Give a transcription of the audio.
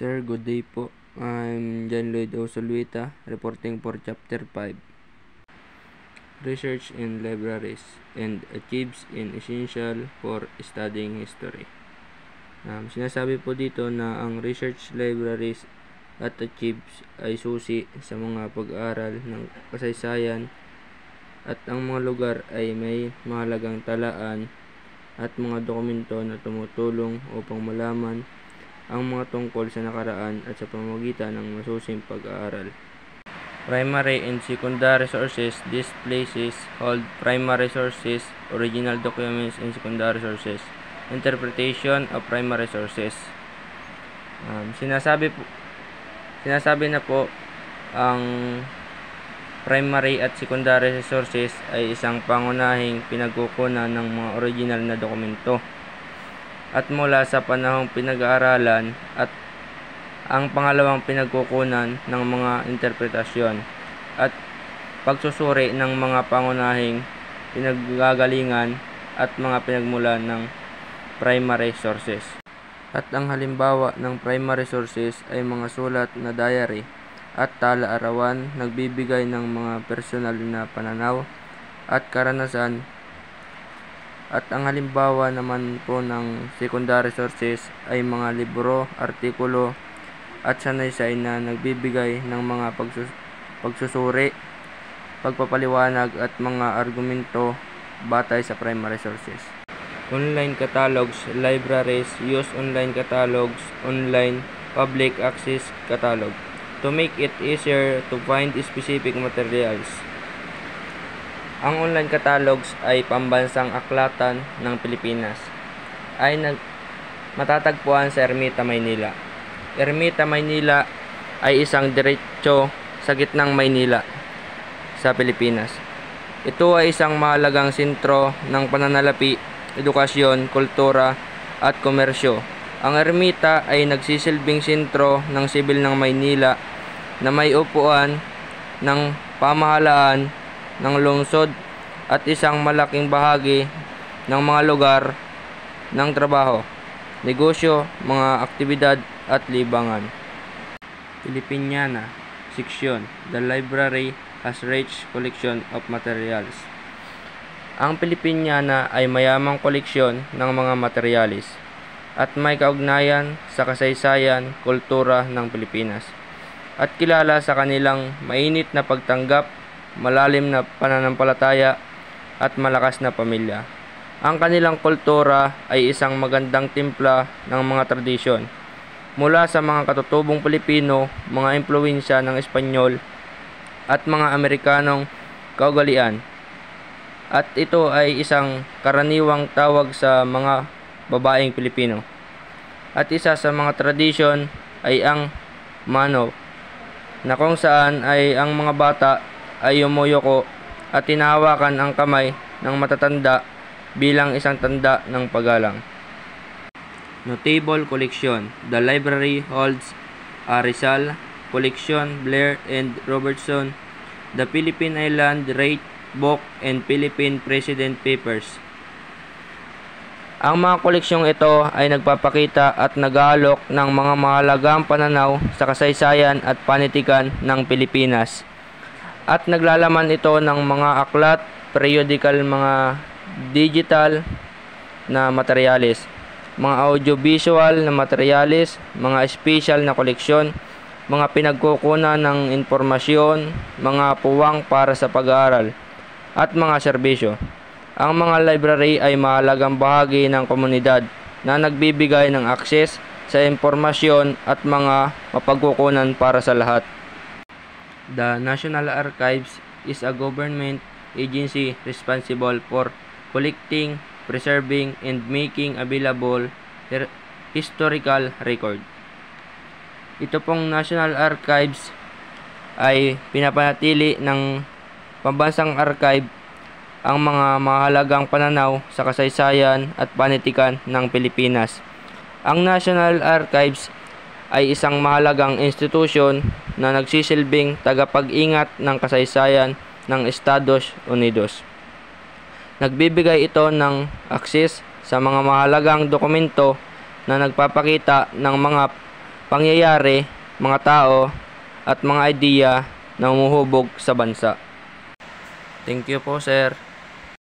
Sir, good day po. I'm John Lloyd Osolwita, reporting for Chapter 5. Research in Libraries and Achieves in Essential for Studying History. Sinasabi po dito na ang research libraries at achieves ay susi sa mga pag-aaral ng kasaysayan at ang mga lugar ay may mahalagang talaan at mga dokumento na tumutulong upang malaman ang mga tungkol sa nakaraan at sa pamamagitan ng masusing pag-aaral. Primary and secondary sources. These places hold primary sources, original documents, and secondary sources. Interpretation of primary sources. Sinasabi na po ang primary at secondary sources ay isang pangunahing pinagkukunan ng mga original na dokumento at mula sa panahong pinag-aaralan, at ang pangalawang pinagkukunan ng mga interpretasyon at pagsusuri ng mga pangunahing pinaggagalingan at mga pinagmulan ng primary sources. At ang halimbawa ng primary sources ay mga sulat na diary at tala-arawan, nagbibigay ng mga personal na pananaw at karanasan. At ang halimbawa naman po ng secondary sources ay mga libro, artikulo at sanaysay na nagbibigay ng mga pagsusuri, pagpapaliwanag at mga argumento batay sa primary sources. Online catalogs. Libraries use online catalogs, online public access catalog, to make it easier to find specific materials. Ang online catalogs ay pambansang aklatan ng Pilipinas ay matatagpuan sa Ermita, Maynila. Ermita, Maynila ay isang diretso sa gitnang Maynila sa Pilipinas. Ito ay isang mahalagang sentro ng pananalapi, edukasyon, kultura at komersyo. Ang Ermita ay nagsisilbing sentro ng sibil ng Maynila na may upuan ng pamahalaan ng lungsod at isang malaking bahagi ng mga lugar ng trabaho, negosyo, mga aktibidad at libangan. Filipiniana Section. The library has rich collection of materials. Ang Filipiniana ay mayamang koleksyon ng mga materialis at may kaugnayan sa kasaysayan, kultura ng Pilipinas at kilala sa kanilang mainit na pagtanggap, malalim na pananampalataya at malakas na pamilya. Ang kanilang kultura ay isang magandang timpla ng mga tradisyon mula sa mga katutubong Pilipino, mga impluwensya ng Espanyol at mga Amerikanong kaugalian. At ito ay isang karaniwang tawag sa mga babaeng Pilipino. At isa sa mga tradisyon ay ang mano, na kung saan ay ang mga bata ay yumuyuko at tinahawakan ang kamay ng matatanda bilang isang tanda ng paggalang. Notable collection. The library holds a Rizal collection, Blair and Robertson, the Philippine Island Rate Book, and Philippine President Papers. Ang mga koleksyong ito ay nagpapakita at nag-aalok ng mga mahalagang pananaw sa kasaysayan at panitikan ng Pilipinas. At naglalaman ito ng mga aklat, periodical, mga digital na materialis, mga audiovisual na materialis, mga special na koleksyon, mga pinagkukunan ng impormasyon, mga puwang para sa pag-aaral, at mga serbisyo. Ang mga library ay mahalagang bahagi ng komunidad na nagbibigay ng akses sa impormasyon at mga mapagkukunan para sa lahat. The National Archives is a government agency responsible for collecting, preserving, and making available historical record. Ito pong National Archives ay pinapanatili ng pambansang archive ang mga mahalagang pananaw sa kasaysayan at panitikan ng Pilipinas. Ang National Archives ay isang mahalagang institusyon na nagsisilbing tagapag-ingat ng kasaysayan ng Estados Unidos. Nagbibigay ito ng akses sa mga mahalagang dokumento na nagpapakita ng mga pangyayari, mga tao, at mga ideya na humuhubog sa bansa. Thank you po, sir.